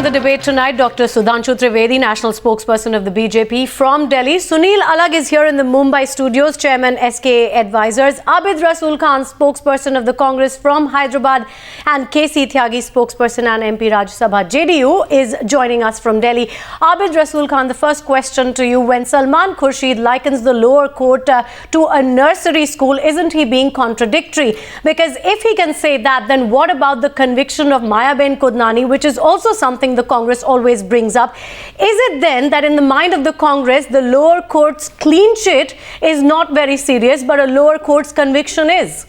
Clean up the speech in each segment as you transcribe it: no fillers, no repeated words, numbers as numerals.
the debate tonight, Dr. Sudhanshu Trivedi, national spokesperson of the BJP from Delhi. Sunil Alag is here in the Mumbai studios, chairman SK Advisors. Abid Rasool Khan, spokesperson of the Congress from Hyderabad, and KC Tyagi, spokesperson and MP Rajya Sabha JDU, is joining us from Delhi. Abid Rasool Khan, the first question to you. When Salman Khurshid likens the lower court to a nursery school, isn't he being contradictory? Because if he can say that, then what about the conviction of Mayaben Kodnani, which is also something the Congress always brings up? Is it then that in the mind of the Congress, the lower court's clean sheet is not very serious, but a lower court's conviction is?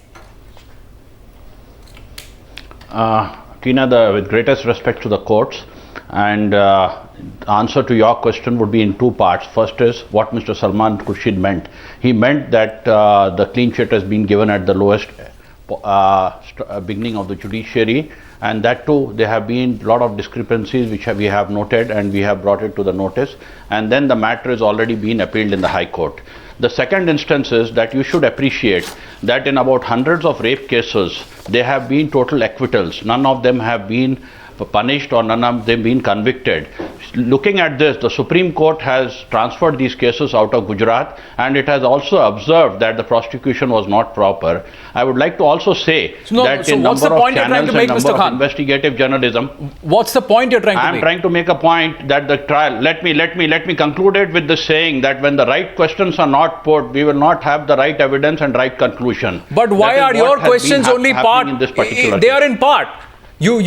Tina, with greatest respect to the courts, and answer to your question would be in two parts. First is what Mr. Salman Khurshid meant. He meant that the clean sheet has been given at the lowest beginning of the judiciary, and that too there have been a lot of discrepancies which we have noted and we have brought it to the notice, and then the matter has already been appealed in the High Court. The second instance is that you should appreciate that in about hundreds of rape cases there have been total acquittals. None of them have been punished or none of them been convicted. Looking at this, the Supreme Court has transferred these cases out of Gujarat, and it has also observed that the prosecution was not proper. I would like to also say that in number of channels and number of investigative journalism. What's the point you're trying to make? I'm trying to make a point that the trial, let me conclude it with the saying that when the right questions are not put, we will not have the right evidence and right conclusion. But why are your questions only part? They are in part. You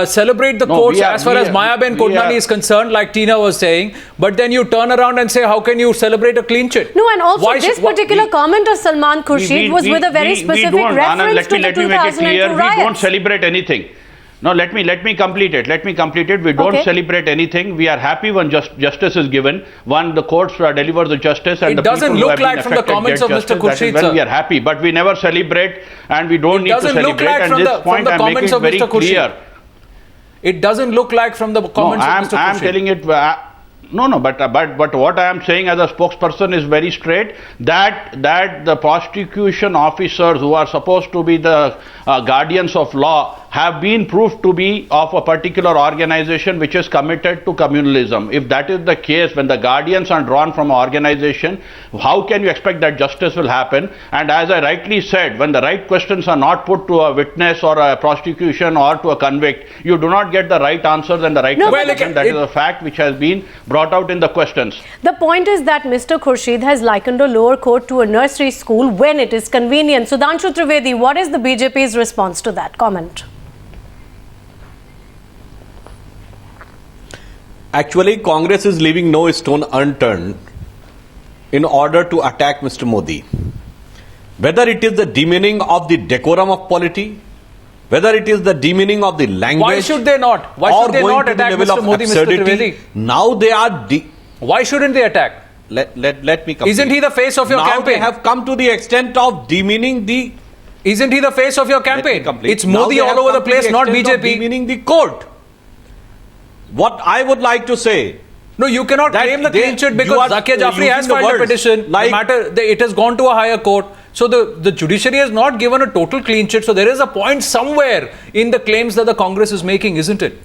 celebrate the courts as far as Mayaben Kodnani is concerned, like Tina was saying, but then you turn around and say, how can you celebrate a clean sheet? No, and also this particular comment of Salman Khurshid was with a very specific reference to the 2002 riots. We don't celebrate anything. No, let me complete it. We don't celebrate anything. We are happy when justice is given, when the courts deliver the justice, and it doesn't look like from the comments of Mr. Khurshid, sir. We are happy, but we never celebrate, and we don't need to celebrate. And this point I'm making it very clear. It doesn't look like from the comments of Mr. Khurshid. I'm telling it. But what I am saying as a spokesperson is very straight, that the prosecution officers who are supposed to be the guardians of law have been proved to be of a particular organization which is committed to communalism. If that is the case, when the guardians are drawn from an organization, how can you expect that justice will happen? And as I rightly said, when the right questions are not put to a witness or a prosecution or to a convict, you do not get the right answers and the right question. That is a fact which has been brought out in the questions. The point is that Mr. Khurshid has likened a lower court to a nursery school when it is convenient. Sudhanshu Trivedi, what is the BJP's response to that comment? Actually, Congress is leaving no stone unturned in order to attack Mr. Modi. Whether it is the demeaning of the decorum of polity, whether it is the demeaning of the language. Why should they not? Why should they not attack Mr. Modi, Mr. Trivedi? Now they are. Why shouldn't they attack? Let me complete. Isn't he the face of your campaign? Now they have come to the extent of demeaning the. Isn't he the face of your campaign? It's Modi all over the place, not BJP. Demeaning the court. What I would like to say. No, you cannot claim the clean sheet because Zakia Jafri has filed a petition. It has gone to a higher court. So the judiciary has not given a total clean sheet. So there is a point somewhere in the claims that the Congress is making, isn't it?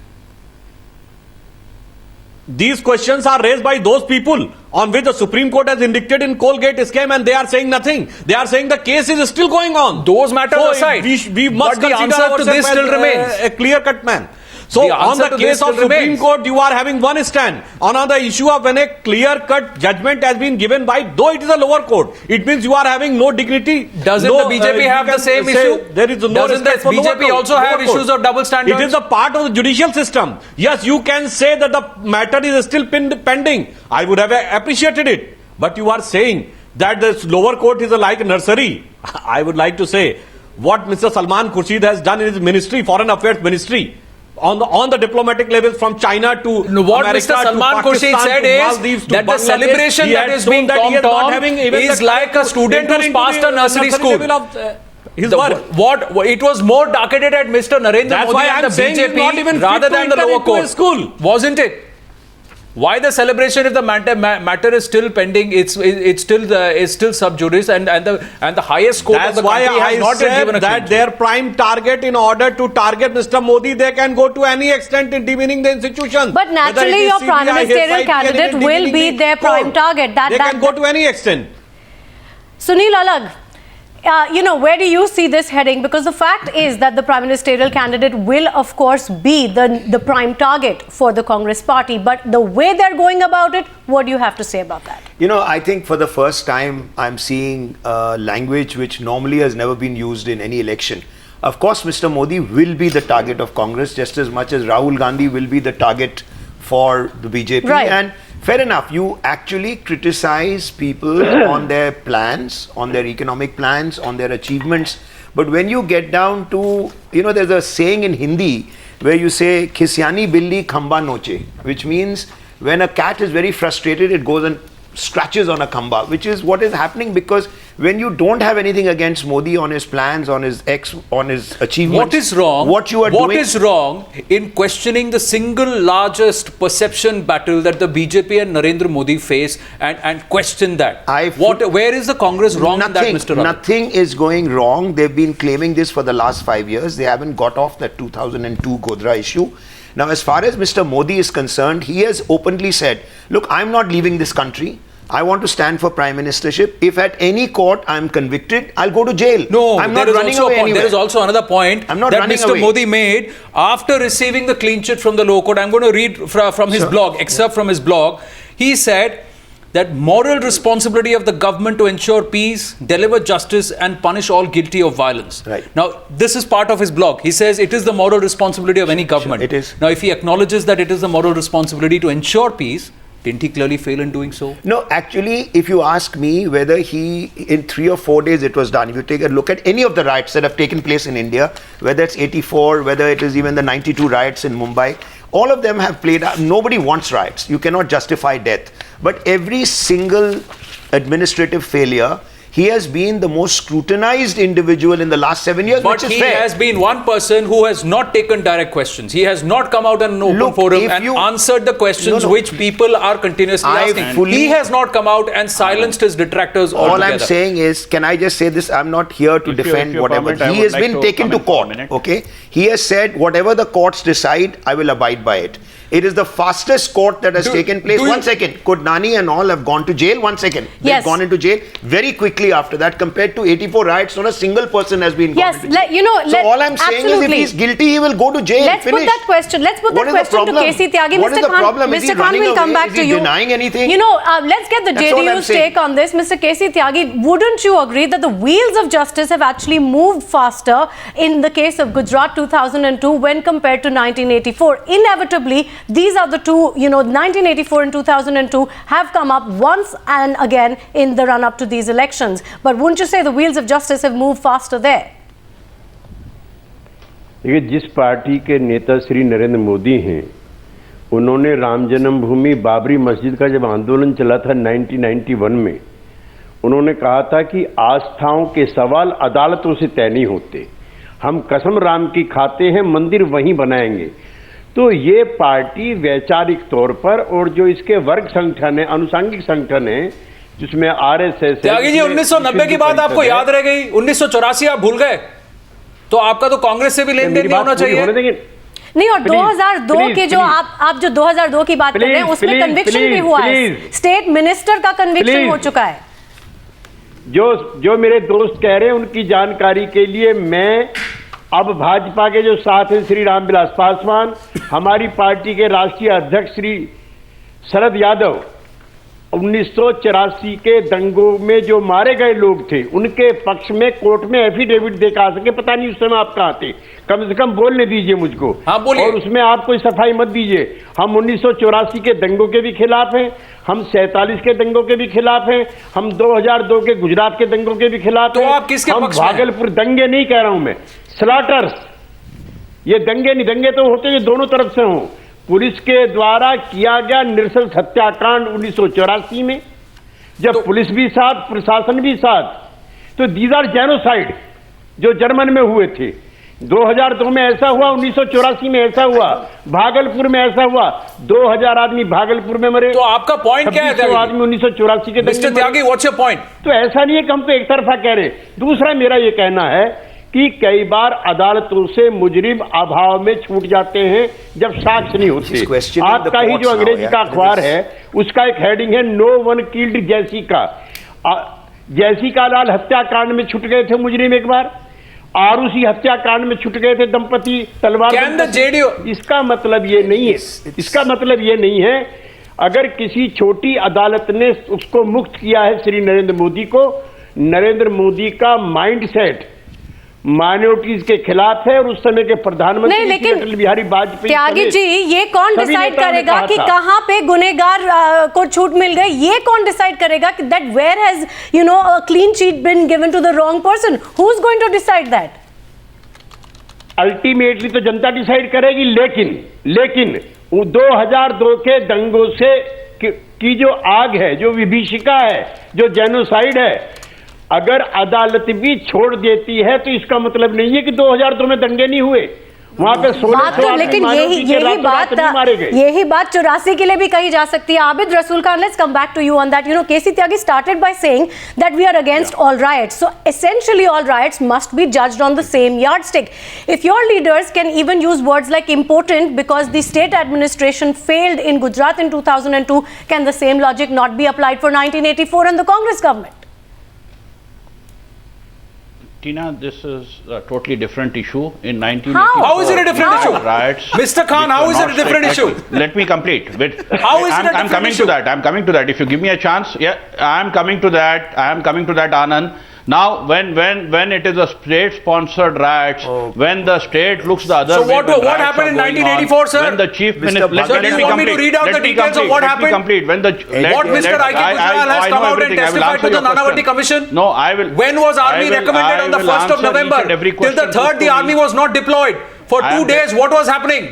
These questions are raised by those people on which the Supreme Court has indicted in Colgate scam, and they are saying nothing. They are saying the case is still going on. Those matters aside, we must but the answer to this still remains. A clear-cut man. So on the case of Supreme Court, you are having one stand. On the issue of when a clear-cut judgment has been given by, though it is a lower court, it means you are having no dignity. Doesn't the BJP have the same issue? There is no Doesn't the BJP also have issues of double standards? It is a part of the judicial system. Yes, you can say that the matter is still pending. I would have appreciated it. But you are saying that the lower court is like a nursery. I would like to say what Mr. Salman Khurshid has done in his ministry, Foreign Affairs Ministry, on the diplomatic level from China to what America, Mr. Salman Khurshid said is that the celebration that is being tom-tom is like a student who's passed a nursery school. It was more targeted at Mr. Narendra Modi and the BJP rather than the lower court, wasn't it? Why the celebration if the matter is still pending? It's still sub judice, and the highest court That's of the why country has I not yet given said a that clean their prime target, in order to target Mr. Modi, they can go to any extent in demeaning the institution. But naturally, your prime ministerial candidate will be their prime target. They can go to any extent. Sunil Alag, where do you see this heading? Because the fact is that the prime ministerial candidate will, of course, be the prime target for the Congress party. But the way they're going about it, what do you have to say about that? I think for the first time, I'm seeing language which normally has never been used in any election. Of course, Mr. Modi will be the target of Congress just as much as Rahul Gandhi will be the target for the BJP. Right. And fair enough, you actually criticize people on their plans, on their economic plans, on their achievements. But when you get down to, there's a saying in Hindi where you say, Khisyani billi khamba noche, which means when a cat is very frustrated, it goes and scratches on a khamba, which is what is happening, because when you don't have anything against Modi on his plans, on his achievements, What is wrong? What you are doing? What is wrong in questioning the single largest perception battle that the BJP and Narendra Modi face, and question that? Where is the Congress wrong in that, Mr. Ravi? Nothing is going wrong. They've been claiming this for the last 5 years. They haven't got off that 2002 Godhra issue. Now, as far as Mr. Modi is concerned, he has openly said, look, I'm not leaving this country. I want to stand for prime ministership. If at any court I'm convicted, I'll go to jail. No, I'm not running away anywhere. There is also another point I'm not that running Mr. away. Modi made after receiving the clean chit from the lower court. I'm going to read from his blog, excerpt from his blog. He said that moral responsibility of the government to ensure peace, deliver justice, and punish all guilty of violence. Right. Now, this is part of his blog. He says it is the moral responsibility of any government. It is. Now, if he acknowledges that it is the moral responsibility to ensure peace, didn't he clearly fail in doing so? No, actually, if you ask me whether in 3 or 4 days it was done, if you take a look at any of the riots that have taken place in India, whether it's 84, whether it is even the 92 riots in Mumbai, all of them have played out. Nobody wants riots. You cannot justify death. But every single administrative failure, he has been the most scrutinized individual in the last 7 years, but which is he fair. has been one person who has not taken direct questions. He has not come out in an open forum and answered the questions which people are continuously asking. He has not come out and silenced his detractors altogether. All I'm saying is, can I just say this? I'm not here to defend whatever. He has been taken to court. Okay, he has said whatever the courts decide, I will abide by it. It is the fastest court that has taken place. 1 second. Kodnani and all have gone to jail. 1 second. They've gone into jail very quickly after that. Compared to 84 riots, not a single person has been gone into jail. So all I'm saying is, if he's guilty, he will go to jail. Let's put that question. Let's put that question to KC Tyagi. What is the problem? Mr. Khan will come back to you. Is he denying anything? Let's get the JDU's take on this. Mr. KC Tyagi, wouldn't you agree that the wheels of justice have actually moved faster in the case of Gujarat 2002 when compared to 1984? Inevitably, these are the two, 1984 and 2002 have come up once and again in the run-up to these elections. But wouldn't you say the wheels of justice have moved faster there? देखिए, जिस party के नेता श्री नरेंद्र मोदी हैं, उन्होंने राम जन्मभूमि बाबरी मस्जिद का जब आंदोलन चला था 1991 में, उन्होंने कहा था कि आस्थाओं के सवाल अदालतों से तय नहीं होते, हम कसम राम की खाते हैं, मंदिर वहीं बनाएंगे। तो ये पार्टी वैचारिक तौर पर, और जो इसके वर्ग संगठन है, अनुसांगिक संगठन है, जिसमें आरएसएस, त्यागी जी 1990 की बात आपको याद रह गई, 1984 आप भूल गए, तो आपका तो कांग्रेस से भी लेन देन नहीं होना चाहिए। नहीं, और 2002 के जो आप जो 2002 की बात कर रहे हैं, उसमें कन्विक्शन भी हुआ है, स्टेट मिनिस्टर का कन्विक्शन हो चुका है। जो मेरे दोस्त कह रहे हैं, उनकी जानकारी के लिए, मैं अब भाजपा के जो साथ हैं श्री रामविलास पासवान, हमारी पार्टी के राष्ट्रीय अध्यक्ष श्री शरद यादव, 1984 के दंगों में जो मारे गए लोग थे, उनके पक्ष में कोर्ट में एफिडेविट देकर आ सके। पता नहीं उस समय आप कहाँ थे, कम से कम बोलने दीजिए मुझको। और उसमें आप कोई सफाई मत दीजिए। हम 1984 के दंगों के भी खिलाफ हैं, हम 47 के दंगों के भी खिलाफ हैं, हम 2002 के गुजरात के दंगों के भी खिलाफ हैं। तो आप किसके पक्ष में? भागलपुर दंगे नहीं कह रहा हूं मैं, स्लॉटर्स, ये दंगे नहीं, दंगे तो होते हैं दोनों तरफ से हों। पुलिस के द्वारा किया गया नृशंस हत्याकांड 1984 में, जब पुलिस भी साथ, प्रशासन भी साथ, तो दीज आर जेनोसाइड जो जर्मन में हुए थे। 2002 में ऐसा हुआ, 1984 में ऐसा हुआ, भागलपुर में ऐसा हुआ, 2000 आदमी भागलपुर में मरे। तो आपका पॉइंट क्या है? 2600 आदमी 1984 के mister Tyagi, what's your point? तो ऐसा नहीं है कि हम तो एक तरफा कह रहे हैं। दूसरा मेरा ये कहना है कि कई बार अदालतों से मुजरिम अभाव में छूट जाते हैं जब साक्ष्य नहीं होते। आपका ही जो अंग्रेजी का अखबार है उसका एक हेडिंग है, no one killed Jessica. Jessica Lal हत्याकांड में छूट गए थे मुजरिम एक बार, आरुषि हत्याकांड में छूट गए थे दंपति तलवार। इसका मतलब ये नहीं है, इसका मतलब ये नहीं है अगर किसी छोटी अदालत ने उसको मुक्त किया है श्री नरेंद्र मोदी को, नरेंद्र मोदी का माइंडसेट माइनॉरिटीज के खिलाफ है और उस समय के प्रधानमंत्री अटल बिहारी वाजपेयी। त्यागी जी, ये कौन डिसाइड करेगा कि कहां पे गुनेगार को छूट मिल गई? ये कौन डिसाइड करेगा कि that where has a clean chit been given to the wrong person? Who is going to decide that? Ultimately तो जनता डिसाइड करेगी, लेकिन 2002 के दंगों से की जो आग है, जो विभीषिका है, जो जेनोसाइड है, अगर अदालत भी छोड़ देती है तो इसका मतलब नहीं है कि 2002 में दंगे नहीं हुए। वहां पे 1600 लेकिन यही बात 84 के लिए भी कही जा सकती है। Abid Rasool Khan, let's come back to you on that. KC Tyagi started by saying that we are against all riots. So essentially all riots must be judged on the same yardstick. If your leaders can even use words like important because the state administration failed in Gujarat in 2002, can the same logic not be applied for 1984 and the Congress government? Tina, this is a totally different issue. In 1984, how is it a different issue? Riots. Mr. Khan, how is it a different issue? Let me complete. How is it a different I'm coming issue? to that. I'm coming to that. If you give me a chance, yeah, I'm coming to that. I'm coming to that, Anand. Now, when it is a state-sponsored riots, when the state looks the other way. So what happened in 1984, sir? When the chief minister, let me want me to read out the details of what happened? Complete. When the what Mr. I.K. Gujral has come out and testified to the Nanavati Commission? No, I will. When was army recommended on the 1st of November? Till the 3rd, the army was not deployed. For 2 days, what was happening?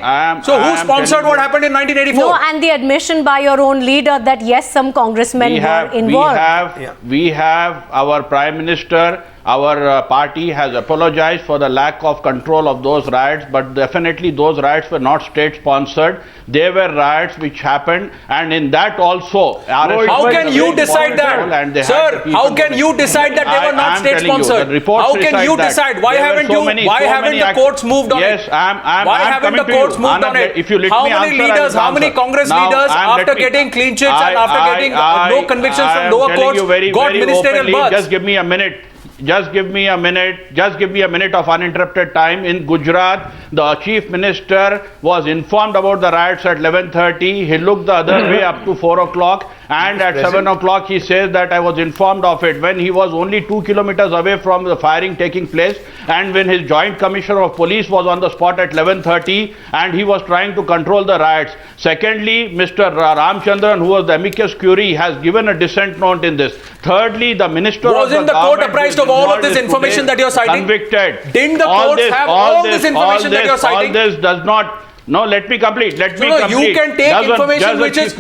So who sponsored what happened in 1984? No, and the admission by your own leader that yes, some congressmen were involved. We have our Prime Minister, our party has apologized for the lack of control of those riots, but definitely those riots were not state-sponsored. They were riots which happened, and in that also... How can you decide that? Sir, how can you decide that they were not state-sponsored? How can you decide? Why haven't the courts moved on it? Why haven't the courts moved on it? How many leaders, how many Congress leaders, after getting clean chits and after getting no convictions from lower courts, got ministerial berths? Just give me a minute. Just give me a minute. Just give me a minute of uninterrupted time. In Gujarat, the chief minister was informed about the riots at 11:30. He looked the other way up to 4 o'clock, and at 7 o'clock he says that I was informed of it when he was only 2 kilometers away from the firing taking place, and when his joint commissioner of police was on the spot at 11:30, and he was trying to control the riots. Secondly, Mr. Ramchandran, who was the amicus curiae, has given a dissent note in this. Thirdly, the minister wasn't the court apprised of all of this information that you're citing? Convicted. Didn't the courts have all this information that you're citing? All this does not. No, let me complete. Let me complete. You can take information which is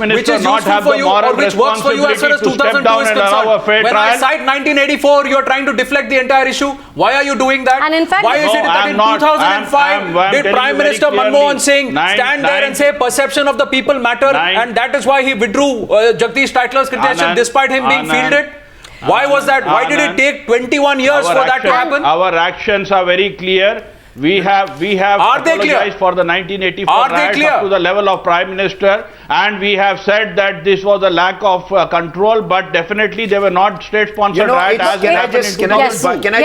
useful for you or which works for you as far as 2002 is concerned. When I cite 1984, you're trying to deflect the entire issue. Why are you doing that? And in fact, why is it that in 2005 did Prime Minister Manmohan Singh stand there and say perception of the people matter, and that is why he withdrew Jagdish Titler's criticism despite him being fielded? Why was that? Why did it take 21 years for that to happen? Our actions are very clear. We have apologized for the 1984 riots up to the level of Prime Minister, and we have said that this was a lack of control, but definitely they were not state-sponsored riots as it happened in 2002. Can I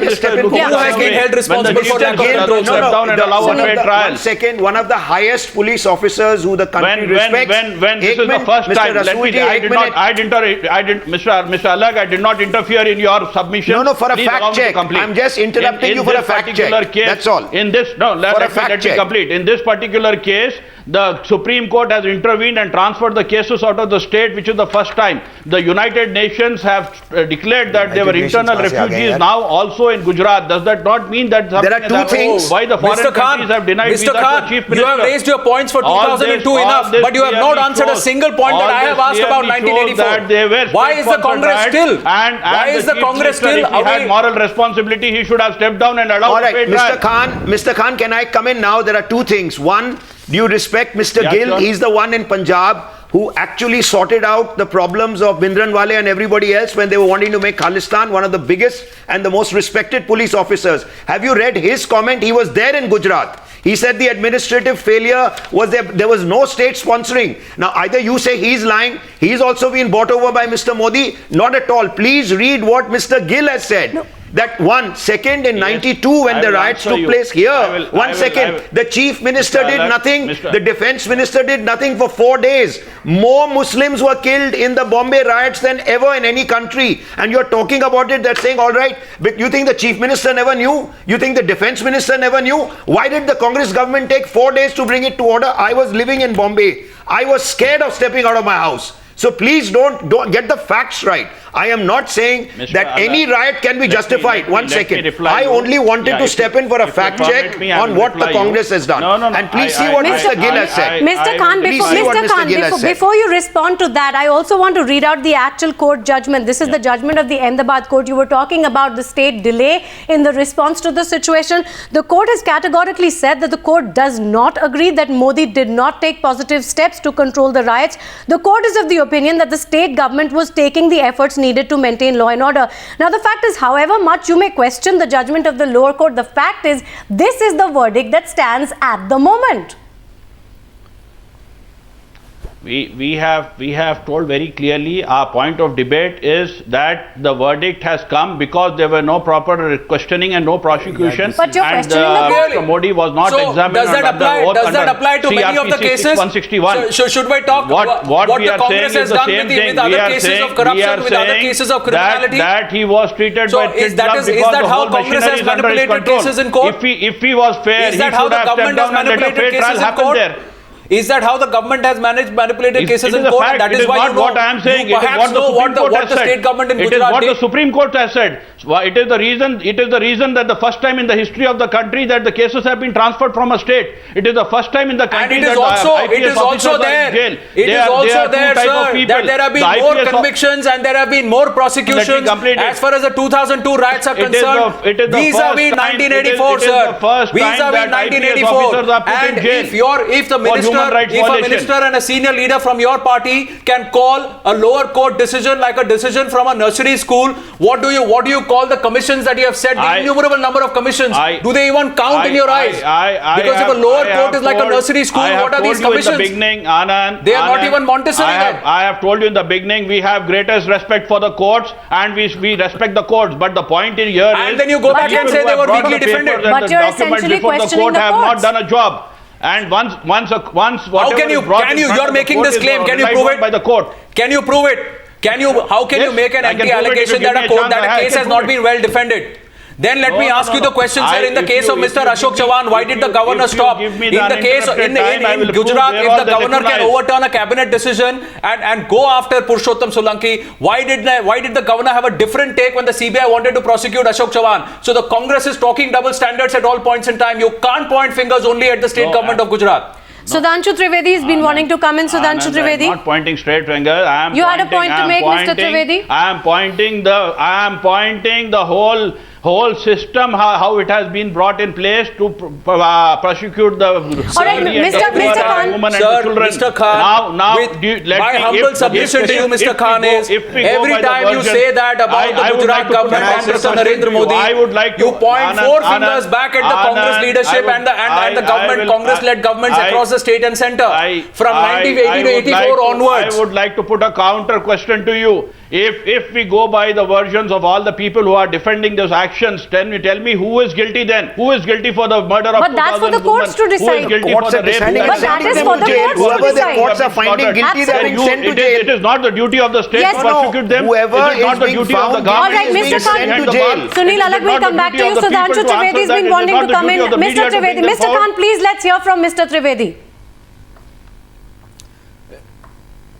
just step in? Who has been held responsible for that control? Step down and allow a fair trial. 1 second, one of the highest police officers who the country respects. When this is the first time, Mr. Alag, I did not interfere in your submission. No, for a fact check. I'm just interrupting you for a fact check. Case, that's all. In this, no, let me complete. In this particular case, the Supreme Court has intervened and transferred the cases out of the state, which is the first time. The United Nations have declared that they were internal refugees now also in Gujarat. Does that not mean that There are two things. why the foreign countries have denied visa Mr. to the Khan, Chief you Minister? have raised your points for 2002 enough, but you have not answered a single point that I have asked about 1984. Why is the Congress still? Why is the Congress still If he had moral responsibility, he should have stepped down and allowed All right, the paid Mr. Khan, can I come in now? There are two things. One, do you respect Mr. Yeah, Gill? sure. He's the one in Punjab who actually sorted out the problems of Bhindranwale and everybody else when they were wanting to make Khalistan one of the biggest and the most respected police officers. Have you read his comment? He was there in Gujarat. He said the administrative failure was there was no state sponsoring. Now, either you say he's lying, he's also been bought over by Mr. Modi. Not at all. Please read what Mr. Gill has said. No. That one second in 92 when the riots took place here. The chief minister did nothing. The defense minister did nothing for 4 days. More Muslims were killed in the Bombay riots than ever in any country. And you're talking about it, they're saying, all right, but you think the chief minister never knew? You think the defense minister never knew? Why did the Congress government take 4 days to bring it to order? I was living in Bombay. I was scared of stepping out of my house. So please don't get the facts right. I am not saying that any riot can be justified. One second. I only wanted to step in for a fact check on what the Congress has done. And please see what Mr. Gill has said. Mr. Khan, before you respond to that, I also want to read out the actual court judgment. This is the judgment of the Ahmedabad court. You were talking about the state delay in the response to the situation. The court has categorically said that the court does not agree that Modi did not take positive steps to control the riots. The court is of the opinion that the state government was taking the efforts needed to maintain law and order. Now, the fact is, however much you may question the judgment of the lower court, the fact is, this is the verdict that stands at the moment. We have told very clearly our point of debate is that the verdict has come because there were no proper questioning and no prosecution. But you're questioning the court. Mr. Modi was not examined. Does that apply to many of the cases? 161. So should we talk what the Congress has done with other cases of corruption, with other cases of criminality? That he was treated by is that how Congress has manipulated cases in court? If he was fair, he should have stepped down and let a fair trial happen there. Is that how the government has manipulated cases in court? That is why what I am saying. It is what the state government in Gujarat did. It is what the Supreme Court has said. It is the reason that the first time in the history of the country that the cases have been transferred from a state. It is the first time in the country that it is also there, sir, that there have been more convictions and there have been more prosecutions as far as the 2002 riots are concerned. Vis-a-vis 1984, sir. Vis-a-vis 1984. And if the minister, if a minister and a senior leader from your party can call a lower court decision like a decision from a nursery school, what do you call the commissions that you have said? The innumerable number of commissions. Do they even count in your eyes? Because if a lower court is like a nursery school, what are these commissions? Anand, they are not even Montessori. I have told you in the beginning, we have greatest respect for the courts and we respect the courts. But the point in here is, and then you go back and say they were weakly defended. But you're essentially questioning the have not done a job. And once how can you're making this claim? Can you prove it by the court? Can you prove it? How can you make an anti-allegation that a case has not been well defended? Then let me ask you the question, sir. In the case of Mr. Ashok Chavan, why did the governor stop? In the case in Gujarat, if the governor can overturn a cabinet decision and go after Purushottam Solanki, why did the governor have a different take when the CBI wanted to prosecute Ashok Chavan? So the Congress is talking double standards at all points in time. You can't point fingers only at the state government of Gujarat. Sudhanshu Trivedi has been wanting to come in. Sudhanshu Trivedi. I'm not pointing straight finger. You had a point to make, Mr. Trivedi. I am pointing the whole system, how it has been brought in place to prosecute the women and the children. Mr. Khan, my humble submission to you, Mr. Khan, is every time you say that about the Gujarat government and Mr. Narendra Modi, you point four fingers back at the Congress leadership and the government, Congress-led governments across the state and centre from 1980 to 84 onwards. I would like to put a counter question to you. If we go by the versions of all the people who are defending those actions, tell me who is guilty then? Who is guilty for the murder of 2,000 But that's for the courts to decide. Who is guilty for the rape? But that is for the courts to Whoever the decide. courts are finding guilty, they are being sent to jail. It is not the duty of the state to prosecute them. Whoever it is not the duty of the government. All right, Mr. Khan. Sunil Alagh will come back to you. Sudhanshu Trivedi has been wanting to come in. Mr. Khan, please let's hear from Mr. Trivedi.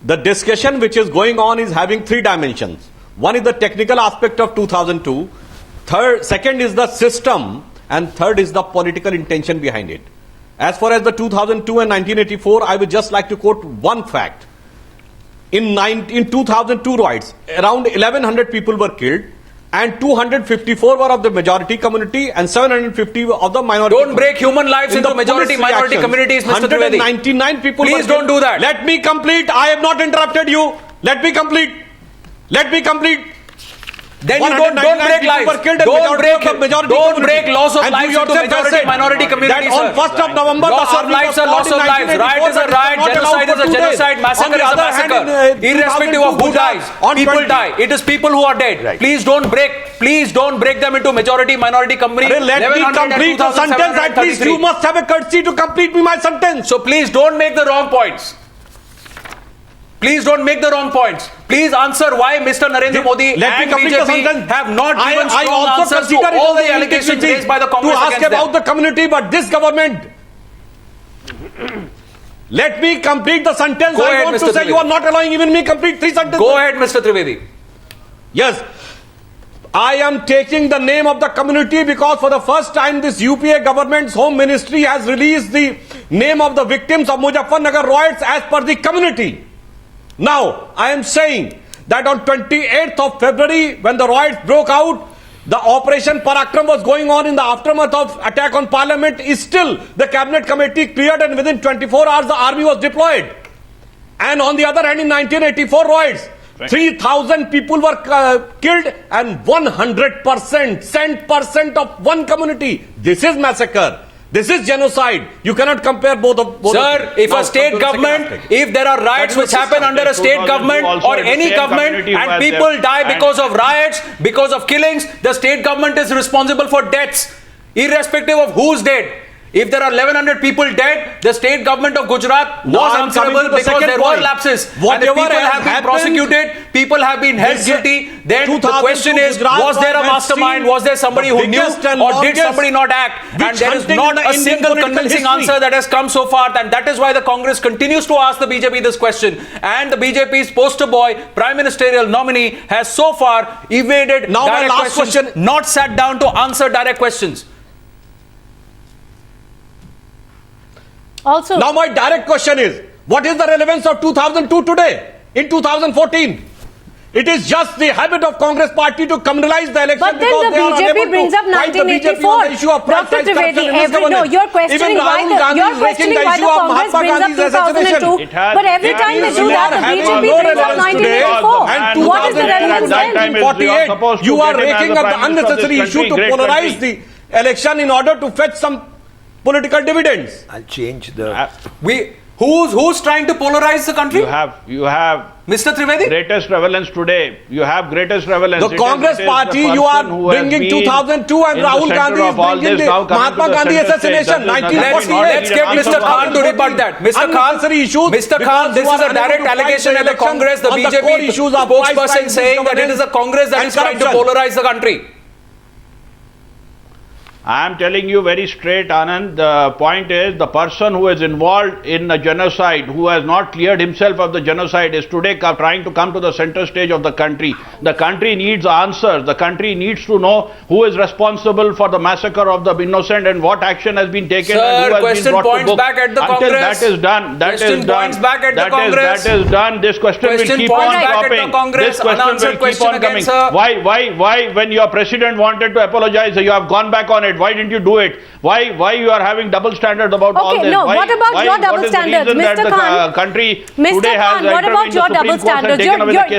the discussion which is going on is having three dimensions. One is the technical aspect of 2002, second is the system, and third is the political intention behind it. As far as the 2002 and 1984, I would just like to quote one fact. In 2002 riots, around 1100 people were killed, and 254 were of the majority community and 750 of the minority. Don't break human lives into majority minority communities, Mr. Trivedi. 199 people. Please don't do that. Let me complete. I have not interrupted you. Let me complete. Then you don't break lives. Don't break loss of lives into majority minority communities. That on 1st of November, loss of lives are loss of lives. Riot is a riot. Genocide is a genocide. Massacre is a massacre. Irrespective of who dies, people die. It is people who are dead. Right. Please don't break them into majority minority communities. Let me complete the sentence. At least you must have a courtesy to complete my sentence. So please don't make the wrong points. Please don't make the wrong points. Please answer why Mr. Narendra Modi and BJP have not given strong answers to all the allegations raised by the Congress to ask against about them. the community, but this government. Let me complete the sentence. Go I ahead, want Mr. to say Trivedi. you are not allowing even me complete three sentences. Go ahead, Mr. Trivedi. Yes. I am taking the name of the community because for the first time this UPA government's home ministry has released the name of the victims of Muzaffarnagar riots as per the community. Now, I am saying that on 28th of February, when the riots broke out, the Operation Parakram was going on in the aftermath of attack on Parliament. Is still the Cabinet Committee cleared, and within 24 hours the army was deployed. And on the other hand, in 1984 riots, 3,000 people were killed and 100% of one community. This is massacre. This is genocide. You cannot compare both of both. Sir, if a state government, if there are riots which happen under a state government or any government and people die because of riots, because of killings, the state government is responsible for deaths, irrespective of who's dead. If there are 1100 people dead, the state government of Gujarat was answerable because there were lapses. And if people have been prosecuted, people have been held guilty, then the question is, was there a mastermind? Was there somebody who knew, or did somebody not act? And there is not a single convincing answer that has come so far, and that is why the Congress continues to ask the BJP this question. And the BJP's poster boy, Prime Ministerial nominee, has so far evaded direct questions, not sat down to answer direct questions. Also, now my direct question is, what is the relevance of 2002 today, in 2014? It is just the habit of Congress party to criminalize the election. but then the BJP brings up 1984. Dr. Trivedi, you're questioning why the Congress brings up 2002. But every time they do that, the BJP brings up 1984. What is the relevance then? 1948, you are raking up the unnecessary issue to polarize the election in order to fetch some political dividends. I'll change the. Who's trying to polarize the country? You have Mr. Trivedi? greatest relevance today. You have greatest relevance. The Congress party, you are bringing 2002 and Rahul Gandhi is bringing the Mahatma Gandhi assassination, 1948. Let's get Mr. Khan to rebut that. Mr. Khan, this is a direct allegation at the Congress. The BJP spokesperson saying that it is a Congress that is trying to polarize the country. I am telling you very straight, Anand, the point is the person who is involved in a genocide, who has not cleared himself of the genocide, is today trying to come to the center stage of the country. The country needs answers. The country needs to know who is responsible for the massacre of the innocent and what action has been taken. Sir, and who has question been brought points to book. back at the Until Congress. that is done. That Question is done. points back at the Congress. That is done. This question will keep on back at the dropping. Congress. This question Unanswered will keep question on again, coming. sir. Why when your president wanted to apologize, you have gone back on it? Why didn't you do it? Why you are having double standards about all this? No, what about your double standards, Mr. Khan? Country Mr. today Khan, has what about your double standards?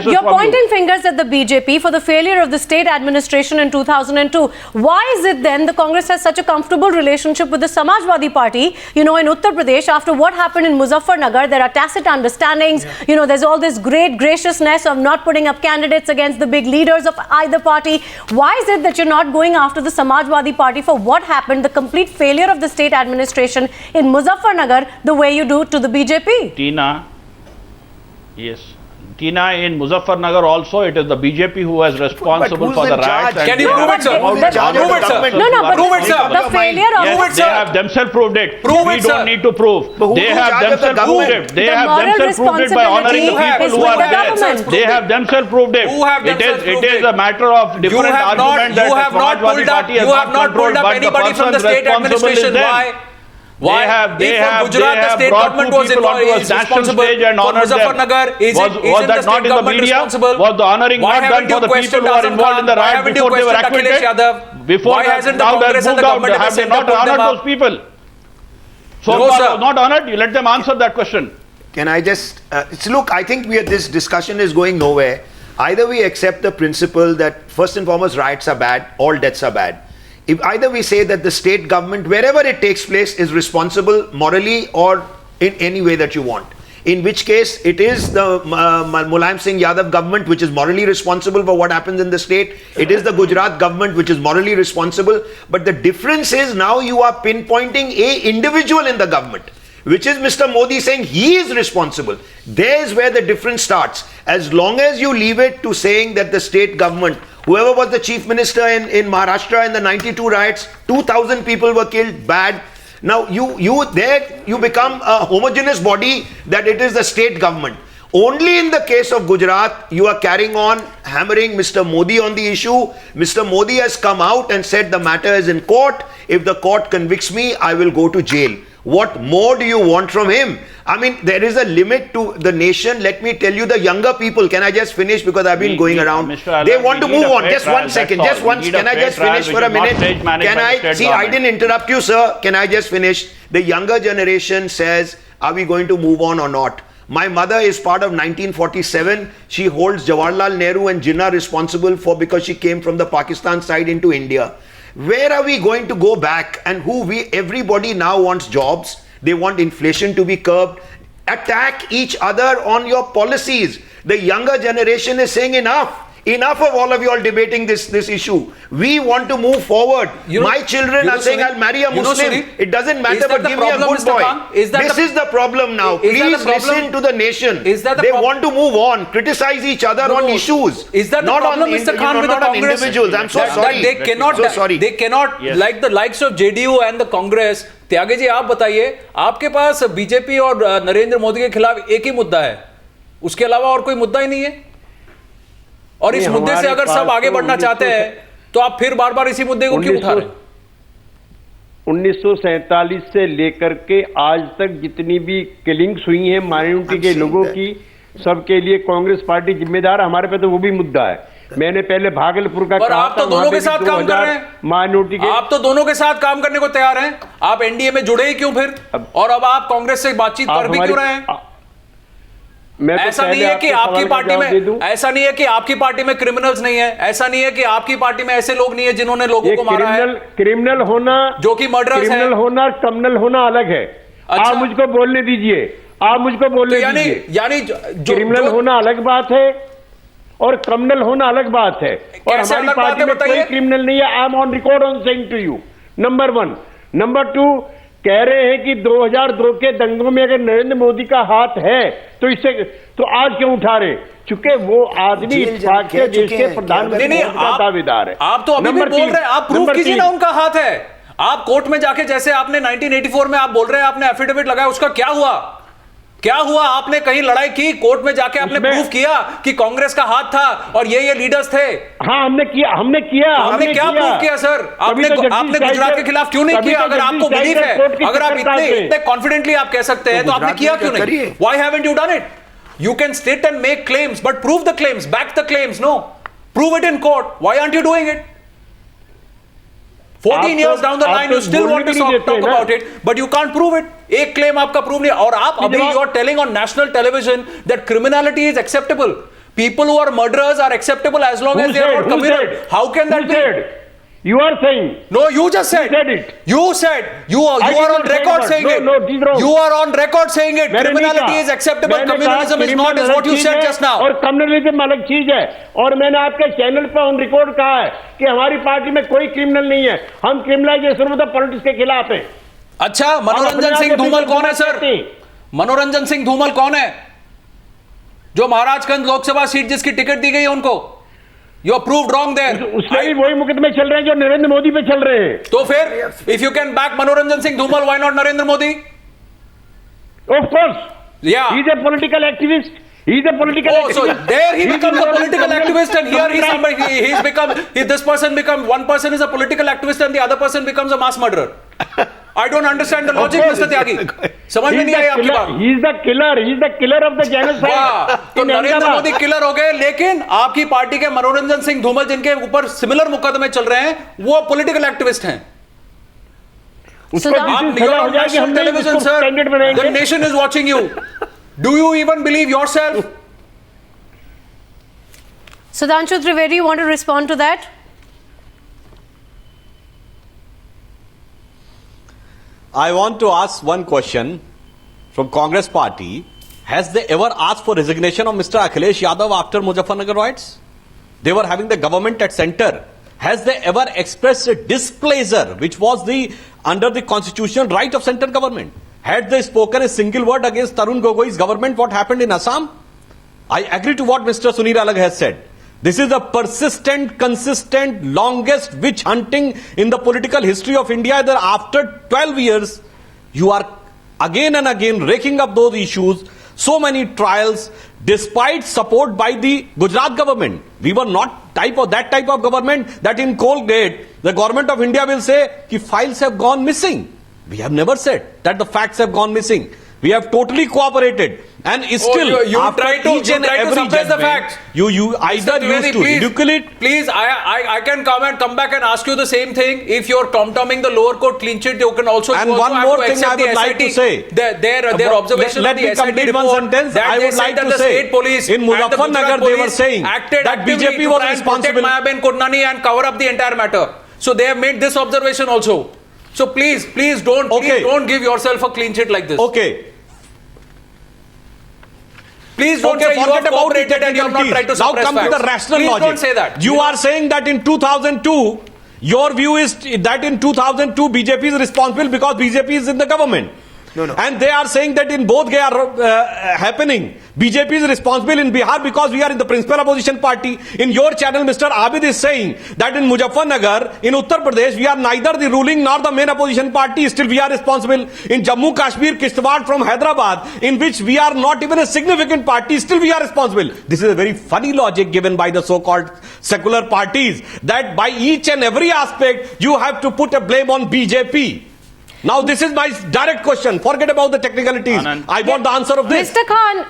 You're pointing fingers at the BJP for the failure of the state administration in 2002. Why is it then the Congress has such a comfortable relationship with the Samajwadi Party? You know, in Uttar Pradesh, after what happened in Muzaffarnagar, there are tacit understandings. Yeah. You know, there's all this great graciousness of not putting up candidates against the big leaders of either party. Why is it that you're not going after the Samajwadi Party for what happened, the complete failure of the state administration in Muzaffarnagar, the way you do to the BJP? Tina, yes. Tina, in Muzaffarnagar also, it is the BJP who is responsible who's for the in riots. charge? and Can you they prove have it, sir? come out Who's in with charge all of the the government? No, no, but Prove it, sir. the failure of Prove Yes, it, they sir. have themselves proved it. Prove we it, don't sir. need to prove. But who's They in have charge of the themselves proved government? it. They The have moral themselves proved it by honoring the responsibility people is who with are the there. government. They have themselves proved it. Who have themselves It proved is it? a matter of different argument that you the have not Samajwadi pulled up, Party has you have not controlled, pulled up but the anybody from the person state responsible is administration. them. Why? They If have for Gujarat, the state brought government two was people onto a is national responsible. stage and For honored them. Muzaffarnagar, Was isn't that the not state in the government media? responsible? Was the honoring Why not done haven't for you the people questioned who are Azam involved in the Khan? Why riot haven't you before they were questioned acquitted? Akhilesh Yadav? Before Why hasn't the now they're Congress and moved the out, government at the have they center not pulled them honored up? those people? So No, far sir. was not honored. You let them answer that question. Can I just look? I think this discussion is going nowhere. Either we accept the principle that first and foremost riots are bad, all deaths are bad. If either we say that the state government, wherever it takes place, is responsible morally or in any way that you want. In which case, it is the Mulayam Singh Yadav government which is morally responsible for what happens in the state. It is the Gujarat government which is morally responsible. But the difference is now you are pinpointing a individual in the government, which is Mr. Modi saying he is responsible. There's where the difference starts. As long as you leave it to saying that the state government, whoever was the chief minister in Maharashtra in the 92 riots, 2,000 people were killed, bad. Now you become a homogeneous body that it is the state government. Only in the case of Gujarat, you are carrying on hammering Mr. Modi on the issue. Mr. Modi has come out and said the matter is in court. If the court convicts me, I will go to jail. What more do you want from him? I mean, there is a limit to the nation. Let me tell you, the younger people, can I just finish because I've been going around. They want to move on. Just 1 second, just once. Can I just finish for a minute? Can I, see, I didn't interrupt you, sir. Can I just finish? The younger generation says, are we going to move on or not? My mother is part of 1947. She holds Jawaharlal Nehru and Jinnah responsible for because she came from the Pakistan side into India. Where are we going to go back? And everybody now wants jobs. They want inflation to be curbed. Attack each other on your policies. The younger generation is saying enough. Enough of all of you all debating this issue. We want to move forward. My children are saying I'll marry a Muslim. It doesn't matter, but give me a good boy. This is the problem now. Please listen to the nation. They want to move on, criticize each other on issues. Is that the problem, Mr. Khan, with the Congress? Individuals. I'm so sorry. They cannot, like the likes of JDU and the Congress. Tyagi ji, आप बताइए, आपके पास BJP और नरेंद्र मोदी के खिलाफ एक ही मुद्दा है, उसके अलावा और कोई मुद्दा ही नहीं है। और इस मुद्दे से अगर सब आगे बढ़ना चाहते हैं तो आप फिर बार बार इसी मुद्दे को क्यों उठा रहे हैं? 1947 से लेकर के आज तक जितनी भी किलिंग्स हुई हैं माइनॉरिटी के लोगों की, सबके लिए कांग्रेस पार्टी जिम्मेदार। हमारे पे तो वो भी मुद्दा है। मैंने पहले भागलपुर का कहा आप तो दोनों के साथ काम कर रहे हैं, माइनॉरिटी के आप तो दोनों के साथ काम करने को तैयार हैं। आप एनडीए में जुड़े ही क्यों फिर? और अब आप कांग्रेस से बातचीत कर भी क्यों रहे हैं? ऐसा नहीं है कि आपकी पार्टी में, ऐसा नहीं है कि आपकी पार्टी में क्रिमिनल्स नहीं है, ऐसा नहीं है कि आपकी पार्टी में ऐसे लोग नहीं है जिन्होंने लोगों को मारा है। क्रिमिनल होना, जो कि मर्डरर्स है, क्रिमिनल होना, क्रिमिनल होना अलग है। अच्छा? आप मुझको बोलने दीजिए, आप मुझको बोलने दीजिए। यानी क्रिमिनल होना अलग बात है और क्रिमिनल होना अलग बात है। और हमारी पार्टी में कोई क्रिमिनल नहीं है। I am on record on saying to you, number 1। Number 2, कह रहे हैं कि 2002 के दंगों में अगर नरेंद्र मोदी का हाथ है तो इससे तो आज क्यों उठा रहे? चूंकि वो आदमी इस बात के देश के प्रधानमंत्री का दावेदार है। आप तो अभी भी बोल रहे हैं, आप प्रूव कीजिए ना उनका हाथ है। आप कोर्ट में जाके, जैसे आपने 1984 में आप बोल रहे हैं आपने एफिडेविट लगाया, उसका क्या हुआ? क्या हुआ? आपने कहीं लड़ाई की, कोर्ट में जाके आपने प्रूफ किया कि कांग्रेस का हाथ था और ये लीडर्स थे? हाँ, हमने किया। हमने क्या प्रूफ किया सर? आपने गुजरात के खिलाफ क्यों नहीं किया? अगर आपको बिलीव है, अगर आप इतने कॉन्फिडेंटली आप कह सकते हैं, तो आपने किया क्यों नहीं? Why haven't you done it? You can state and make claims, but prove the claims, back the claims. No, prove it in court. Why aren't you doing it? 14 years down the line, you still want to talk about it, but you can't prove it. एक claim आपका prove नहीं, और आप अभी you are telling on national television that criminality is acceptable. People who are murderers are acceptable as long as they are not committed. How can that be? You are saying. No, you just said. You said it. You said. You are on record saying it. No, this is wrong. You are on record saying it. Criminality is acceptable. Communalism is not, is what you said just now. और communalism अलग चीज है। और मैंने आपके channel पर on record कहा है कि हमारी पार्टी में कोई क्रिमिनल नहीं है। हम क्रिमिनलाइजेशन ऑफ द पॉलिटिक्स के खिलाफ हैं। अच्छा, मनोरंजन सिंह धूमल कौन है सर? मनोरंजन सिंह धूमल कौन है? जो महाराजगंज लोकसभा सीट जिसकी टिकट दी गई है उनको, you are proved wrong there. उसमें भी वही मुकदमे चल रहे हैं जो नरेंद्र मोदी पे चल रहे हैं। तो फिर इफ यू कैन बैक मनोरंजन Singh Dhumal, why not Narendra Modi? Of course. Yeah. He is a political activist. He is a political Oh, so activist. there he becomes a is political activist, and here he's somebody. somebody, he's become, this person become, one person is a political activist and the other person becomes a mass murderer. I don't understand the logic, Mr. Tyagi. समझ में नहीं आई आपकी बात। He is the killer. He is the killer of the genocide. वाह, तो Narendra Modi killer हो गए, लेकिन आपकी पार्टी के मनोरंजन सिंह धूमल जिनके ऊपर सिमिलर मुकदमे चल रहे हैं, वो पॉलिटिकल एक्टिविस्ट हैं। So आप you're on national television, sir. The nation is watching you. Do you even believe yourself? Sudhanshu Trivedi, you want to respond to that? I want to ask one question from Congress party. Has they ever asked for resignation of Mr. Akhilesh Yadav after Muzaffarnagar riots? They were having the government at center. Has they ever expressed a displeasure, which was under the constitutional right of central government? Had they spoken a single word against Tarun Gogoi's government, what happened in Assam? I agree to what Mr. Sunil Alagh has said. This is a persistent, consistent, longest witch hunting in the political history of India, that after 12 years, you are again and again raking up those issues, so many trials, despite support by the Gujarat government. We were not that type of government that in Colgate, the government of India will say that files have gone missing. We have never said that the facts have gone missing. We have totally cooperated, and still you try to suppress the facts. You either used to ridicule it. Please, I can come back and ask you the same thing. If you're tom-tomming the lower court clean sheet, you can also. And one more thing I would like to say. Their observation let me complete one sentence. I would like to say, in Muzaffarnagar they were saying that BJP was responsible. Mayaben Kodnani and cover up the entire matter. So they have made this observation also. So please don't give yourself a clean sheet like this. Okay. Please don't say you have cooperated and you have not tried to suppress facts. Now come to the rational logic. Please don't say that. You are saying that in 2002, your view is that in 2002 BJP is responsible because BJP is in the government. No. And they are saying that in both happening, BJP is responsible in Bihar because we are in the principal opposition party. In your channel, Mr. Abid is saying that in Muzaffarnagar, in Uttar Pradesh, we are neither the ruling nor the main opposition party. Still, we are responsible. In Jammu Kashmir, Kishtwar from Hyderabad, in which we are not even a significant party, still we are responsible. This is a very funny logic given by the so-called secular parties, that by each and every aspect, you have to put a blame on BJP. Now this is my direct question. Forget about the technicalities. Anand. I want the answer of this. Mr. Khan,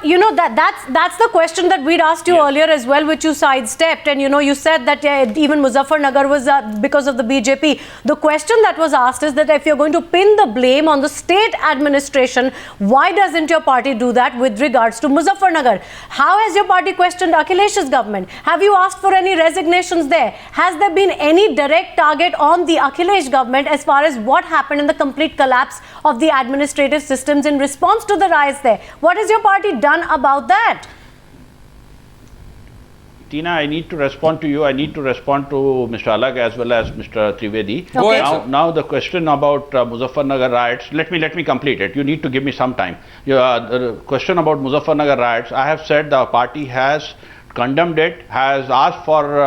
that's the question that we'd asked you earlier as well, which you sidestepped. And you said that even Muzaffarnagar was because of the BJP. The question that was asked is that if you're going to pin the blame on the state administration, why doesn't your party do that with regards to Muzaffarnagar? How has your party questioned Akhilesh's government? Have you asked for any resignations there? Has there been any direct target on the Akhilesh government as far as what happened in the complete collapse of the administrative systems in response to the riots there? What has your party done about that? Tina, I need to respond to you. I need to respond to Mr. Alagh as well as Mr. Trivedi. Okay. Now the question about Muzaffarnagar riots, let me complete it. You need to give me some time. The question about Muzaffarnagar riots, I have said the party has condemned it, has asked for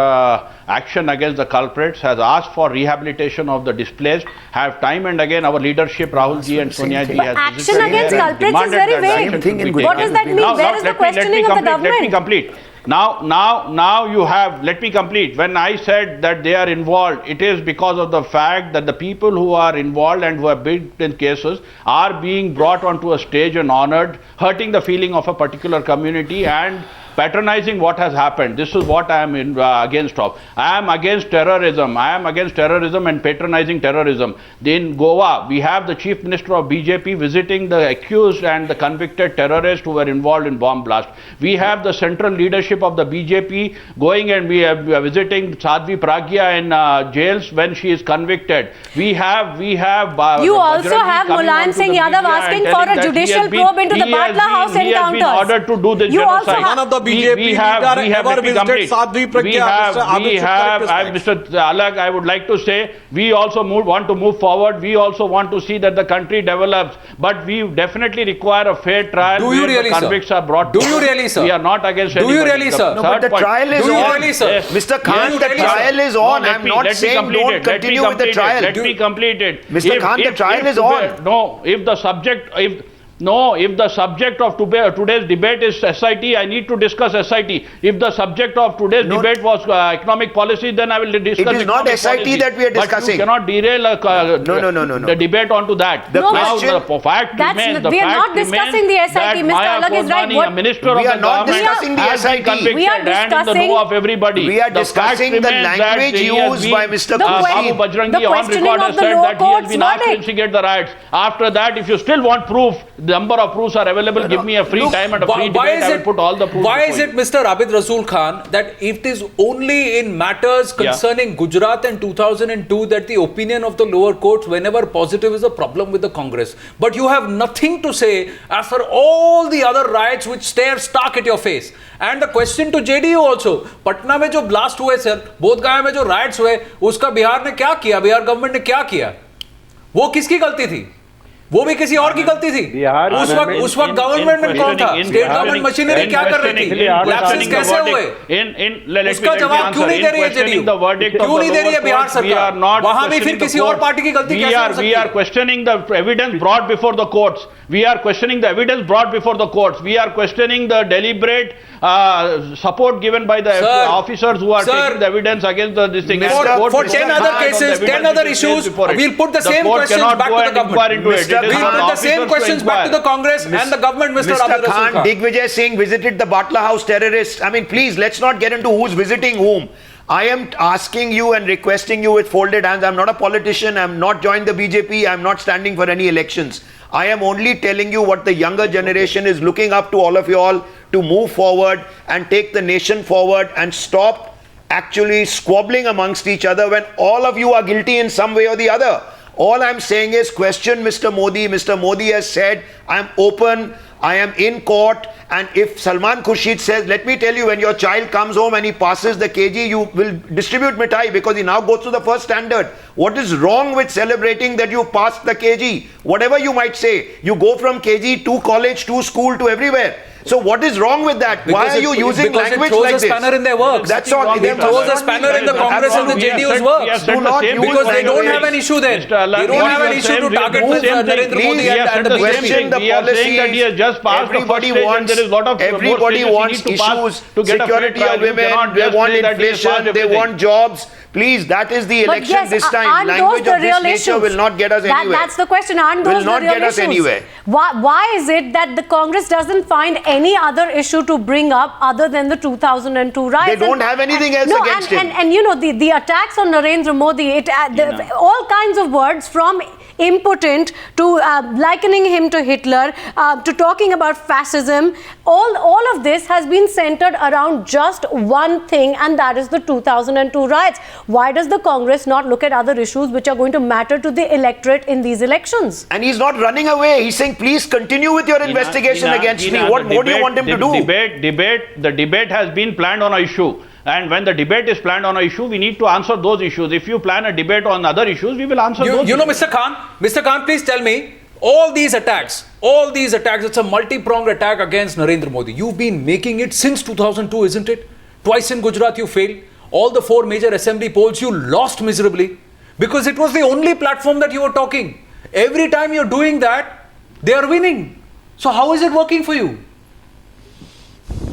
action against the culprits, has asked for rehabilitation of the displaced, have time and again our leadership, Rahul ji and Sonia ji has Action against culprits is very vague. What does that mean? Where is the questioning of the government? Let me complete. Now you have, let me complete. When I said that they are involved, it is because of the fact that the people who are involved and who have been in cases are being brought onto a stage and honored, hurting the feeling of a particular community and patronizing what has happened. This is what I am against of. I am against terrorism. I am against terrorism and patronizing terrorism. In Goa, we have the Chief Minister of BJP visiting the accused and the convicted terrorists who were involved in bomb blast. We have the central leadership of the BJP going and we are visiting Sadhvi Pragya in jails when she is convicted. We have you also have Mulayam Singh Yadav asking for a judicial probe into the Batla House encounter. He has been ordered to do this genocide. One of the BJP we have, leader ever let me visited complete. Sadhvi Pragya? Mr. Alag, I would like to say, we also want to move forward. We also want to see that the country develops. But we definitely require a fair trial. Do you where really, the convicts sir? are brought Do you forward. really, sir? We are not against Do you anybody. really, The sir? No, but the third trial is Do you on. really, sir? Mr. Khan, you the really, sir? trial is on. I'm not saying don't continue with the trial. Let me complete it. Mr. Khan, the trial is on. No, if the subject of today's debate is SIT, I need to discuss SIT. If the subject of today's debate was economic policy, then I will discuss. It is not economic SIT policy. that we are But discussing. you cannot derail No. the debate onto that. The No, question- Now, the fact That's remains. we are not discussing the SIT. Mr. Alag is right. A minister We of are the not government discussing the has been SIT. convicted We are and in the discussing- know of everybody. We are The fact discussing the remains that language he has used been- by Mr. The Babu question- Bajrangi the on questioning record of has the said lower that he has court's been asked to verdict. instigate the riots. After that, if you still want proof, the number of proofs are available. Give me a free time and a free debate. I will put all the proofs. Why is before it, Mr. Abid Rasool Khan, that it is only in matters concerning Gujarat and 2002 that the opinion of the lower courts, whenever positive, is a problem with the Congress? But you have nothing to say as for all the other riots which stare stark at your face. And the question to JDU also, Patna में जो blast हुए sir, Bodhgaya में जो riots हुए, उसका बिहार ने क्या किया? बिहार गवर्नमेंट ने क्या किया? वो किसकी गलती थी? वो भी किसी और की गलती थी। बिहार उस वक्त गवर्नमेंट में कौन था? स्टेट गवर्नमेंट मशीनरी क्या कर रही थी? लैप्सेस कैसे हुए? उसका जवाब क्यों नहीं दे रही है जेडीयू? क्यों नहीं दे रही है बिहार सरकार? वहां भी फिर किसी और पार्टी की गलती कैसे हो सकती है? We are questioning the evidence brought before the courts. We are questioning the evidence brought before the courts. We are questioning the deliberate support given by the officers who are taking the evidence against this thing. For 10 other cases, 10 other issues, we'll put the same questions back to the government. We'll put the same questions back to the Congress and the government, Mr. Abid Rasool Khan, Khan. Digvijay Singh visited the Batla House terrorists. I mean, please, let's not get into who's visiting whom. I am asking you and requesting you with folded hands. I'm not a politician. I'm not joined the BJP. I'm not standing for any elections. I am only telling you what the younger generation is looking up to all of you all to move forward and take the nation forward and stop actually squabbling amongst each other when all of you are guilty in some way or the other. All I'm saying is question Mr. Modi. Mr. Modi has said, I'm open, I am in court, and if Salman Khurshid says, let me tell you, when your child comes home and he passes the KG, you will distribute mithai because he now goes to the first standard. What is wrong with celebrating that you passed the KG? Whatever you might say, you go from KG to college, to school, to everywhere. So what is wrong with that? Why are you using language like this? Because it throws a spanner in their works. That's all. It throws a spanner in the Congress and the JDU's works. Do not use Because they don't language. have an issue then. They Mr. don't have an issue to target Narendra Modi and the Question BJP. the We are saying that he has just passed the everybody first stage and wants, there is lot of more everybody stages he wants needs to pass issues, to get a fair security trial. of You women, cannot they just want say that he has inflation, passed they everything. want jobs. Please, that is the But election yes, this time. aren't those Language the of real this nature issues? will not get us anywhere. That's the question. Aren't Will those not the real get us issues? anywhere. Why is it that the Congress doesn't find any other issue to bring up other than the 2002 riots? They don't have anything else against him. And you know, the attacks on Narendra Modi, all kinds of words from impotent to likening him to Hitler, to talking about fascism, all of this has been centered around just one thing, and that is the 2002 riots. Why does the Congress not look at other issues which are going to matter to the electorate in these elections? And he's not running away. He's saying, please continue with your investigation against me. What more do you want him to do? The debate has been planned on an issue. And when the debate is planned on an issue, we need to answer those issues. If you plan a debate on other issues, we will answer those You know, issues. Mr. Khan, please tell me, all these attacks, it's a multi-pronged attack against Narendra Modi. You've been making it since 2002, isn't it? Twice in Gujarat you failed. All the 4 major assembly polls you lost miserably because it was the only platform that you were talking. Every time you're doing that, they are winning. So how is it working for you?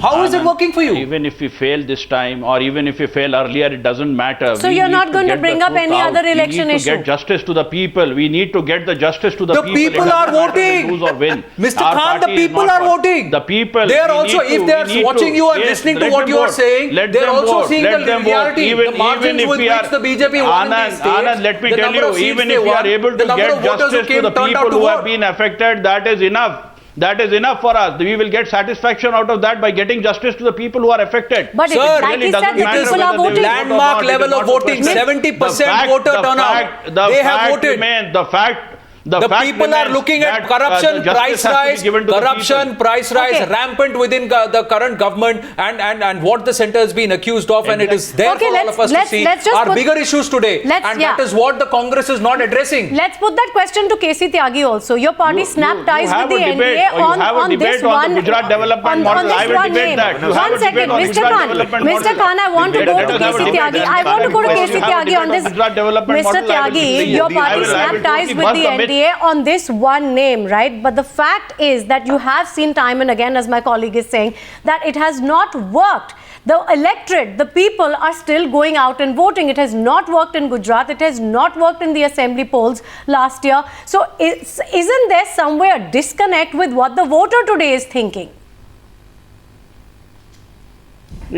How is it working for you? Even if we fail this time or even if we fail earlier, it doesn't matter. So We you're need not going to get bring the up truth any out. other election We need to issue? get justice to the people. We need to get the justice to the people. The people It are doesn't matter voting. Lose or win. Mr. Our Khan, the party is people not are for- voting. The people. They are we also, need to- if they are we need watching to- you and yes, listening to let what them you are vote. saying, Let they're them also vote. seeing Let the them vote. reality, the margins if with we which are- the BJP won in these states, Anand, let me the tell number you, of seats even they if we won, are able the to number get of voters who justice to came the turned out people to who have vote. been affected, that is enough. That is enough for us. We will get satisfaction out of that by getting justice to the people who are affected. But Sir, like really he said, doesn't the matter people are whether they voting. vote or Landmark not. It is level not of the voting, question. 70% voter turnout. They have voted. The The fact people are remains looking that, at corruption, the justice price has to be rise, given to the corruption, people. price rise, Okay. rampant within the current government, and what the centre has been accused of, and it is there Okay, for all of us to let's see just are put- bigger issues today, let's- and yeah. that is what the Congress is not addressing. Let's put that question to KC Tyagi also. Your party snapped ties have with the a debate, NDA or you on, have a on debate this on the one Gujarat development on model. this I will one debate name. that. You have One a debate second, on Mr. Gujarat Khan. development Mr. model. Khan, I want to Debate. go Let to us have a KC debate. Tyagi. I want to go to You KC have a Tyagi debate on this. Gujarat development Mr. model. I will Tyagi, explain your you. I party will snapped ties totally with bust the the myth. NDA on this one name, right? But the fact is that you have seen time and again, as my colleague is saying, that it has not worked. The electorate, the people are still going out and voting. It has not worked in Gujarat. It has not worked in the assembly polls last year. So isn't there somewhere a disconnect with what the voter today is thinking?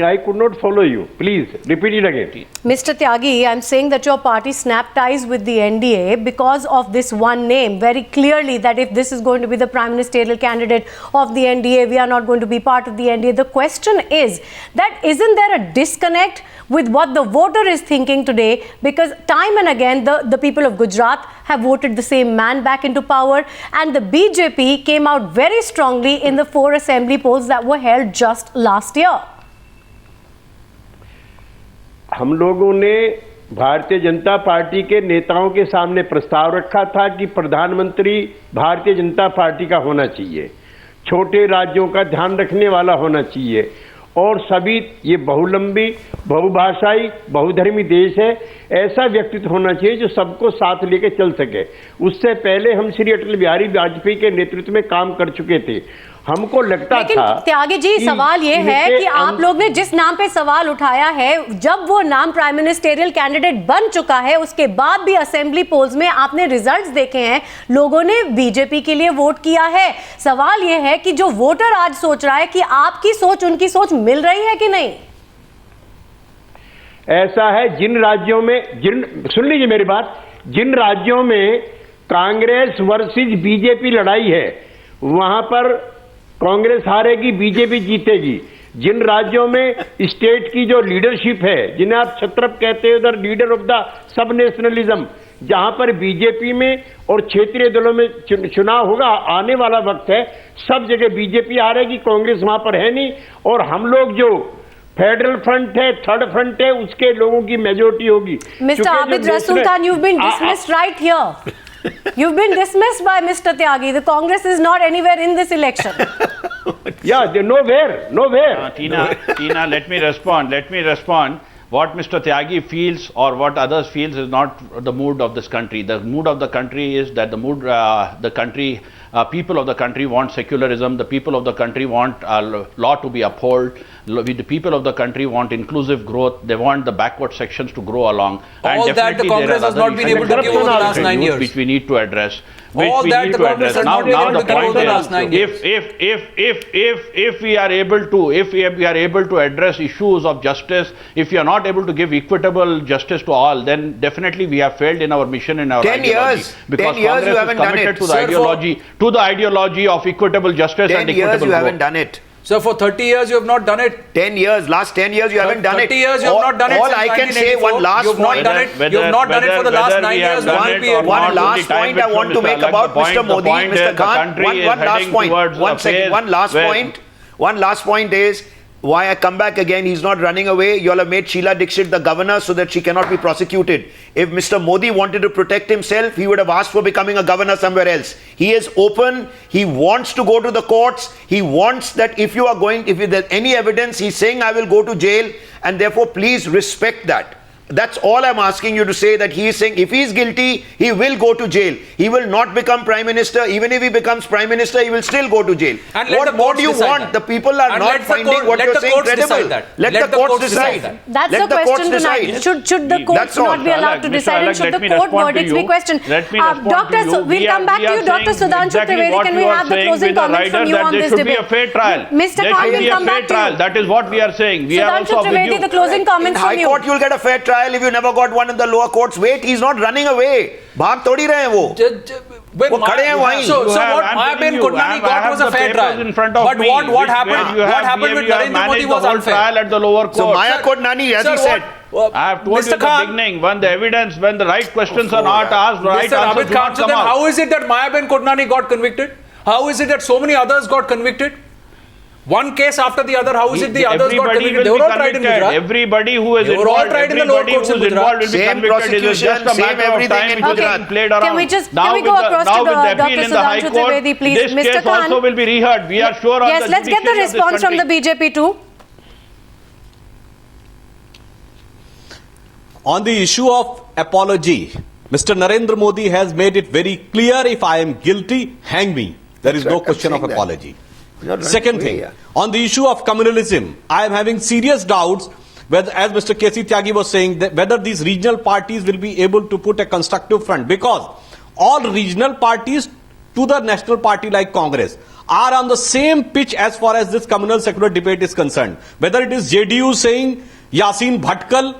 I could not follow you. Please repeat it again. Mr. Tyagi, I'm saying that your party snapped ties with the NDA because of this one name. Very clearly that if this is going to be the prime ministerial candidate of the NDA, we are not going to be part of the NDA. The question is that isn't there a disconnect with what the voter is thinking today? Because time and again, the people of Gujarat have voted the same man back into power, and the BJP came out very strongly in the 4 assembly polls that were held just last year. हम लोगों ने Bharatiya Janata party के नेताओं के सामने प्रस्ताव रखा था कि प्रधानमंत्री भारतीय जनता पार्टी का होना चाहिए, छोटे राज्यों का ध्यान रखने वाला होना चाहिए, और सभी ये बहुलंबी, बहुभाषाई, बहुधर्मी देश है, ऐसा व्यक्तित्व होना चाहिए जो सबको साथ लेके चल सके। उससे पहले हम श्री अटल बिहारी वाजपेयी के नेतृत्व में काम कर चुके थे। हमको लगता लेकिन था त्यागी जी, सवाल ये है कि आप लोग ने जिस नाम पे सवाल उठाया है, जब वो नाम प्राइम मिनिस्टेरियल कैंडिडेट बन चुका है, उसके बाद भी असेंबली पोल्स में आपने रिजल्ट्स देखे हैं, लोगों ने बीजेपी के लिए वोट किया है। सवाल ये है कि जो वोटर आज सोच रहा है कि आपकी सोच उनकी सोच मिल रही है कि नहीं। ऐसा है, जिन राज्यों में सुन लीजिए मेरी बात, जिन राज्यों में कांग्रेस वर्सेस बीजेपी लड़ाई है, वहां पर कांग्रेस हारेगी, बीजेपी जीतेगी। जिन राज्यों में स्टेट की जो लीडरशिप है, जिन्हें आप छत्रप कहते हैं, उधर leader of the sub nationalism, जहां पर बीजेपी में और क्षेत्रीय दलों में चुनाव होगा, आने वाला वक्त है, सब जगह बीजेपी हारेगी, कांग्रेस वहां पर है नहीं। और हम लोग जो फेडरल फ्रंट है, थर्ड फ्रंट है, उसके लोगों की मेजोरिटी होगी। Mr. Abid Rasool Khan, you've been dismissed right here. You've been dismissed by Mr. Tyagi. The Congress is not anywhere in this election. Yeah, they're nowhere. Tina, let me respond. What Mr. Tyagi feels or what others feels is not the mood of this country. The mood of the country is that people of the country want secularism. The people of the country want law to be upheld. The people of the country want inclusive growth. They want the backward sections to grow along. All that the Congress has not been able to give over the last 9 years. Which we need to address. All that the Congress has not been able to give over the last 9 years. If we are able to address issues of justice, if we are not able to give equitable justice to all, then definitely we have failed in our mission, in our 10 ideology. years. Because 10 years Congress you is haven't done committed it. to the ideology of equitable justice 10 and years equitable you growth. haven't done it. So for 30 years you have not done it. 10 years, last 10 years you haven't done it. 30 years you have not done it. All since I can say, 1984. one last You have not point. done it. You have not done it for the last 9 years. One last point I want to make about Mr. Modi, Mr. Khan. One last point is why I come back again. He's not running away. You all have made Sheila Dixit the governor so that she cannot be prosecuted. If Mr. Modi wanted to protect himself, he would have asked for becoming a governor somewhere else. He is open. He wants to go to the courts. He wants that if there's any evidence, he's saying I will go to jail, and therefore please respect that. That's all I'm asking you to say, that he is saying if he is guilty, he will go to jail. He will not become prime minister. Even if he becomes prime minister, he will still go to jail. And What more do you want? The people are not finding what you're saying credible. Let the courts decide. That's the question tonight. Should the courts not be allowed to decide, and should the court verdicts be questioned? Doctor, we'll come back to you. Dr. Sudhanshu Trivedi, can we have the closing comments from you on this debate? There should be a fair trial. Mr. Khan, we'll come back to you. That is what we are saying. We are also Sudhanshu Trivedi, the closing comments In from High you. Court, you'll get a fair trial if you never got one in the lower courts. Wait, he's not running away. भाग थोड़ी रहे हैं वो. When वो खड़े हैं वहीं। So You have- what I'm Mayabin telling you, Kotnani I got have was a the fair papers trial. in front of But me, what which happened? you have- What happened with you have Narendra Modi managed the was whole unfair. trial at the lower court. So Maya Kotnani, as he said, I have told Mr. you in the Khan, beginning, when the evidence, when the right questions are not asked, right Mr. answers Abid do Khan, not so come then out. how is it that Mayabin Kotnani got convicted? How is it that so many others got convicted? One case after the other, how is it the others got Everybody convicted? They will were be all tried in convicted. Gujarat. Everybody who is They were all involved, tried in the lower everybody courts who in is Gujarat. involved will be Same convicted. It is just a prosecution, matter same of everything time in it will Gujarat. be played around. Can we just- now can we with go the, across now to with the Dr. appeal in the High Sudhanshu Court, Trivedi, please. this Mr. case Khan. also will be reheard. We are sure of Yes, the let's get the judiciary of this response from the country. BJP too. On the issue of apology, Mr. Narendra Modi has made it very clear, if I am guilty, hang me. There is That's no right, I'm question of saying that. apology. You're not running Second away, thing, yeah. on the issue of communalism, I am having serious doubts whether, as Mr. K.C. Tyagi was saying, that whether these regional parties will be able to put a constructive front, because all regional parties to the national party like Congress are on the same pitch as far as this communal secular debate is concerned. Whether it is JDU saying Yasin Bhatkal,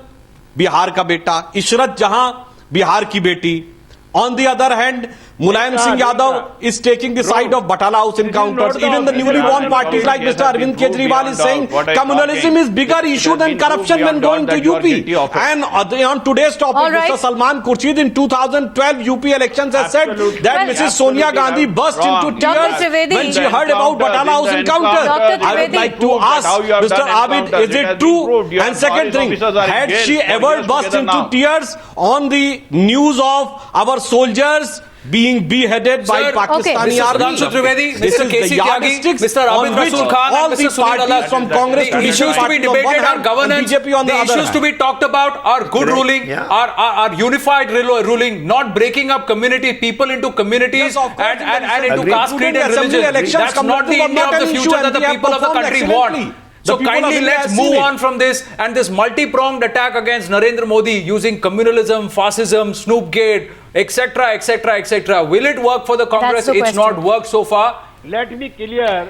Bihar ka beta, Ishrat Jahan, Bihar ki beti. On the other hand, Mulayam Singh Yadav is taking the side of Batala House encounters. Even the newly born parties like Mr. Arvind Kejriwal is saying communalism is bigger issue than corruption when going to UP. And on today's topic, All right. Mr. Salman Khurshid in 2012 UP elections has said Absolutely. that Well, Mrs. Sonia Gandhi burst wrong. into Dr. tears Trivedi. when she heard about Batala House encounter. Dr. I would Trivedi. like to ask How you have Mr. done Abid, encounters. is It has it been true? proved. Your And second police thing, officers are in had jail she for ever years burst together into now. tears on the news of our soldiers being beheaded by Sir, Pakistani Mr. army? Sudhanshu Trivedi, This Mr. is K.C. the Tyagi, yardsticks Mr. on Abid which Rasool Khan all and the Mr. Sunil parties Alagh. from Congress The issues to be debated are governance. BJP on the The other issues to hand. be talked about are good Correct, ruling, yeah. are unified ruling, not breaking up community people into communities Yes, of course, and into Agreed. caste, creed, and Assembly religion. elections, That's not the communalism was India not of the an issue future that and the we have people of the performed country excellently. want. The So people of kindly India let's have seen move it. on from this and this multi-pronged attack against Narendra Modi using communalism, fascism, Snoopgate, etc., etc., etc. Will it work for the Congress? the It's not question. worked so far. Let me clear.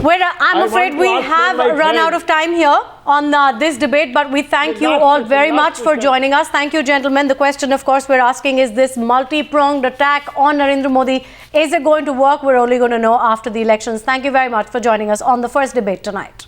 I'm I afraid want we to ask have my run friend- out of time here on this debate, but we thank The you last all question, very last much for question. joining us. Thank you, gentlemen. The question, of course, we're asking is this multi-pronged attack on Narendra Modi, is it going to work? We're only going to know after the elections. Thank you very much for joining us on the first debate tonight.